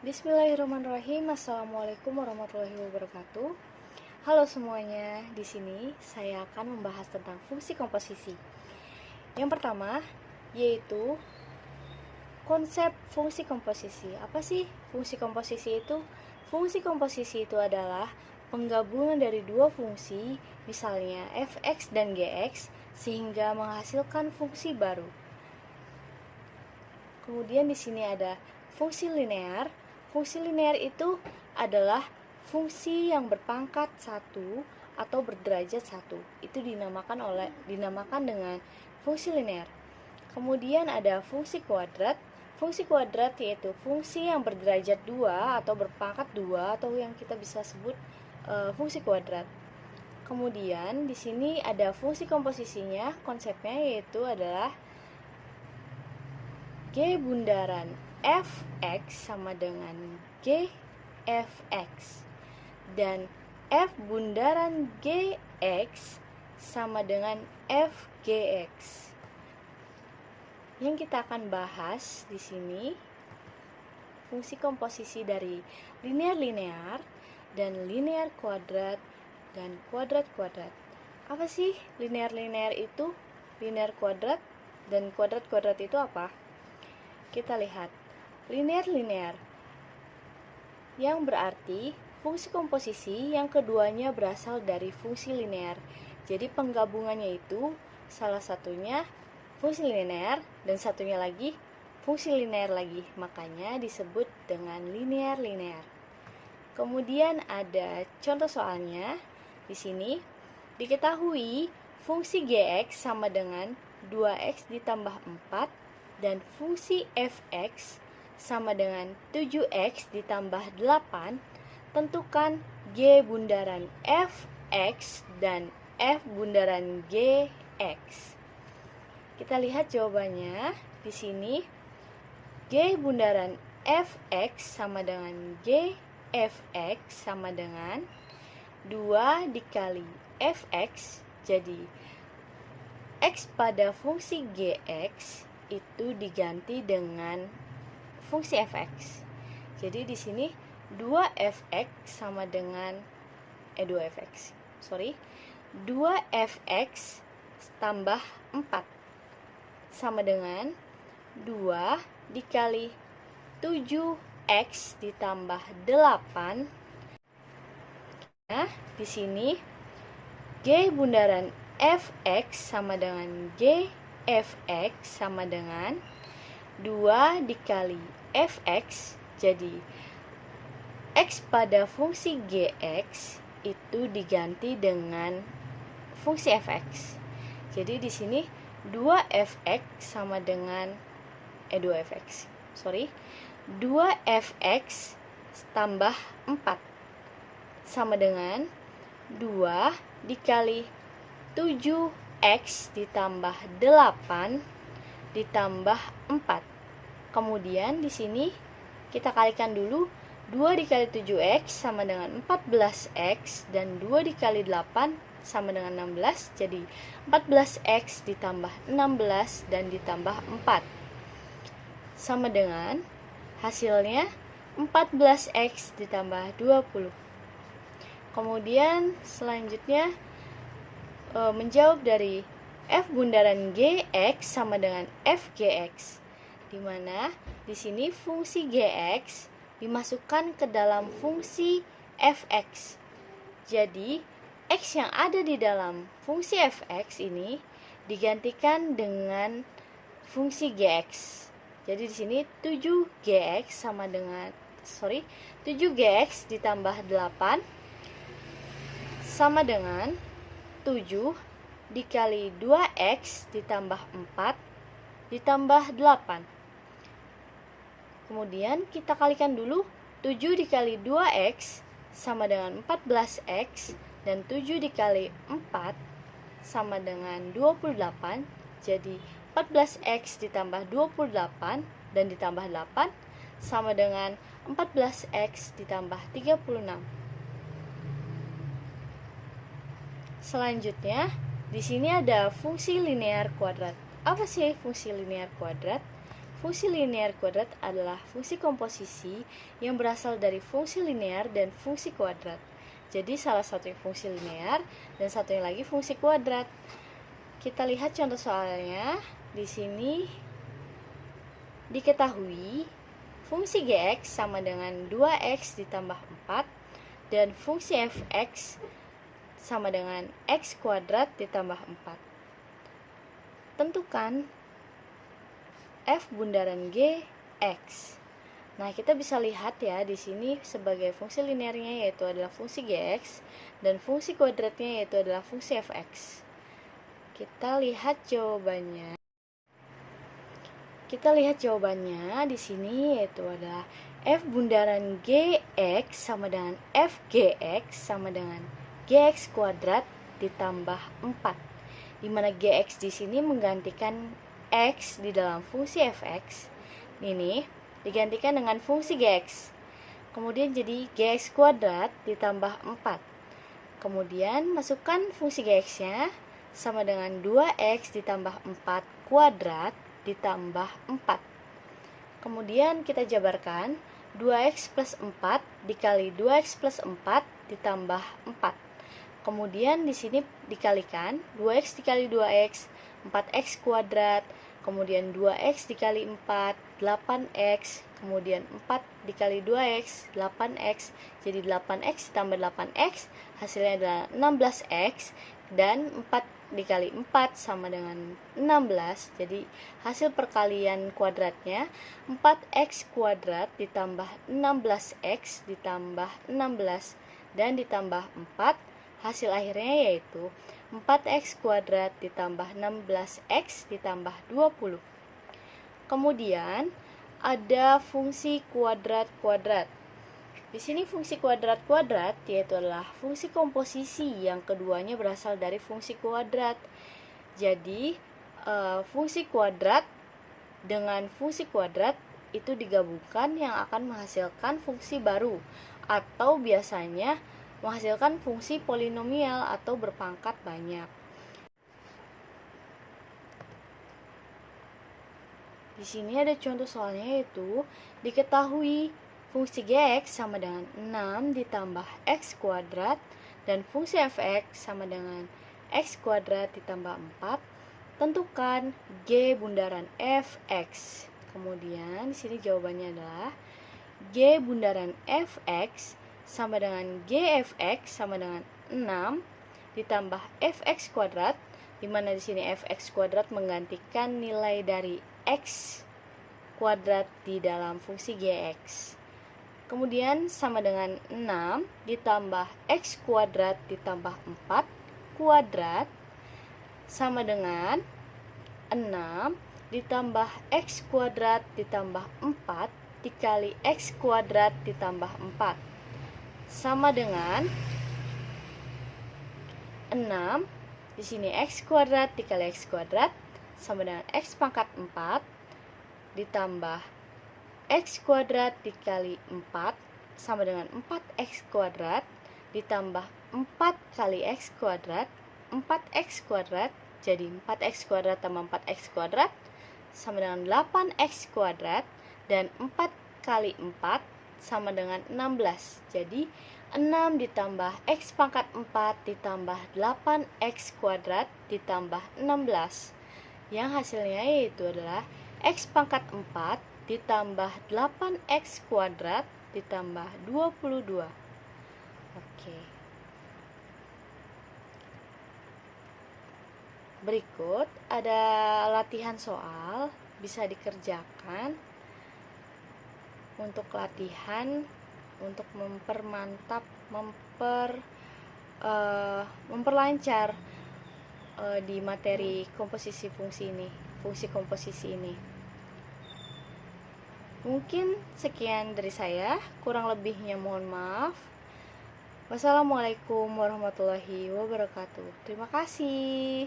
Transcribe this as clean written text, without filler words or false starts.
Bismillahirrahmanirrahim. Assalamualaikum warahmatullahi wabarakatuh. Halo semuanya, di sini saya akan membahas tentang fungsi komposisi. Yang pertama yaitu konsep fungsi komposisi. Apa sih fungsi komposisi itu? Fungsi komposisi itu adalah penggabungan dari dua fungsi, misalnya fx dan gx, sehingga menghasilkan fungsi baru. Kemudian di sini ada fungsi linear. Fungsi linear itu adalah fungsi yang berpangkat 1 atau berderajat 1. Itu dinamakan dengan fungsi linear. Kemudian ada fungsi kuadrat. Fungsi kuadrat yaitu fungsi yang berderajat 2 atau berpangkat 2 atau yang kita bisa sebut fungsi kuadrat. Kemudian di sini ada fungsi komposisinya. Konsepnya yaitu adalah G bundaran fx sama dengan g fx dan f bundaran gx sama dengan f gx. Yang kita akan bahas di sini fungsi komposisi dari linear-linear dan linear kuadrat dan kuadrat-kuadrat. Apa sih linear-linear itu? Linear kuadrat dan kuadrat-kuadrat itu apa? Kita lihat linear-linear yang berarti fungsi komposisi yang keduanya berasal dari fungsi linear. Jadi penggabungannya itu salah satunya fungsi linear dan satunya lagi fungsi linear lagi. Makanya disebut dengan linear-linear. Kemudian ada contoh soalnya. Di sini diketahui fungsi gx sama dengan 2x ditambah 4 dan fungsi fx sama dengan 7x ditambah 8, tentukan g bundaran fx dan f bundaran gx. Kita lihat jawabannya di sini. G bundaran fx sama dengan g fx sama dengan 2 dikali fx, jadi x pada fungsi gx itu diganti dengan fungsi fx. Jadi di sini 2fx sama dengan 2fx tambah 4 sama dengan 2 dikali 7x ditambah 8. Nah, di sini g bundaran fx sama dengan g fx sama dengan 2 dikali fx, jadi x pada fungsi gx itu diganti dengan fungsi fx. Jadi di sini 2fx sama dengan 2fx tambah 4 sama dengan 2 dikali 7x ditambah 8 ditambah 4. Kemudian di sini kita kalikan dulu. 2 dikali 7x sama dengan 14x dan 2 dikali 8 sama dengan 16. Jadi 14x ditambah 16 dan ditambah 4 sama dengan hasilnya 14x ditambah 20. Kemudian selanjutnya menjawab dari f bundaran gx sama dengan f gx, di mana di sini fungsi gx dimasukkan ke dalam fungsi fx. Jadi x yang ada di dalam fungsi fx ini digantikan dengan fungsi gx. Jadi di sini 7gx sama dengan 7gx ditambah 8 sama dengan 7 dikali 2x ditambah 4 ditambah 8. Kemudian kita kalikan dulu. 7 dikali 2x sama dengan 14x dan 7 dikali 4 sama dengan 28. Jadi 14x ditambah 28 dan ditambah 8 sama dengan 14x ditambah 36. Selanjutnya, di sini ada fungsi linear kuadrat. Apa sih fungsi linear kuadrat? fungsi linear kuadrat adalah fungsi komposisi yang berasal dari fungsi linear dan fungsi kuadrat. Jadi salah satunya fungsi linear dan satunya lagi fungsi kuadrat. Kita lihat contoh soalnya. Di sini diketahui fungsi gx sama dengan 2x ditambah 4 dan fungsi fx sama dengan x kuadrat ditambah 4. Tentukan f bundaran g x. Nah, kita bisa lihat ya di sini sebagai fungsi linearnya yaitu adalah fungsi gx dan fungsi kuadratnya yaitu adalah fungsi fx. Kita lihat jawabannya. Di sini yaitu adalah f bundaran gx sama dengan fgx sama dengan gx kuadrat ditambah 4. Di mana gx di sini menggantikan x di dalam fungsi fx. Ini digantikan dengan fungsi gx. Kemudian jadi gx kuadrat ditambah 4. Kemudian masukkan fungsi gx-nya sama dengan 2x ditambah 4 kuadrat ditambah 4. Kemudian kita jabarkan 2x plus 4 dikali 2x plus 4 ditambah 4. Kemudian di sini dikalikan 2x dikali 2x 4x kuadrat. Kemudian 2x dikali 4, 8x. Kemudian 4 dikali 2x, 8x. Jadi 8x ditambah 8x, hasilnya adalah 16x. Dan 4 dikali 4 sama dengan 16. Jadi hasil perkalian kuadratnya 4x kuadrat ditambah 16x ditambah 16. Dan ditambah 4. Hasil akhirnya yaitu 4x kuadrat ditambah 16x ditambah 20. Kemudian ada fungsi kuadrat-kuadrat. Di sini fungsi kuadrat-kuadrat yaitu adalah fungsi komposisi yang keduanya berasal dari fungsi kuadrat. Jadi fungsi kuadrat dengan fungsi kuadrat itu digabungkan yang akan menghasilkan fungsi baru atau biasanya menghasilkan fungsi polinomial atau berpangkat banyak. Di sini ada contoh soalnya yaitu diketahui fungsi gx sama dengan 6 ditambah x kuadrat dan fungsi fx sama dengan x kuadrat ditambah 4. Tentukan g bundaran fx. Kemudian di sini jawabannya adalah g bundaran fx sama dengan gfx sama dengan 6 ditambah fx kuadrat, di mana di sini fx kuadrat menggantikan nilai dari x kuadrat di dalam fungsi gx. Kemudian sama dengan 6 ditambah x kuadrat ditambah 4 kuadrat sama dengan 6 ditambah x kuadrat ditambah 4 dikali x kuadrat ditambah 4 sama dengan 6. Di sini x kuadrat dikali x kuadrat sama dengan x pangkat 4 ditambah x kuadrat dikali 4 sama dengan 4x kuadrat ditambah 4 kali x kuadrat 4x kuadrat. Jadi 4x kuadrat tambah 4x kuadrat sama dengan 8x kuadrat dan 4 kali 4 sama dengan 16. Jadi 6 ditambah x pangkat 4 ditambah 8x kuadrat ditambah 16. Yang hasilnya yaitu adalah x pangkat 4 ditambah 8x kuadrat ditambah 22. Oke. Berikut ada latihan soal bisa dikerjakan. Untuk latihan untuk memperlancar di materi komposisi fungsi komposisi ini. Mungkin sekian dari saya, kurang lebihnya mohon maaf. Wassalamualaikum warahmatullahi wabarakatuh. Terima kasih.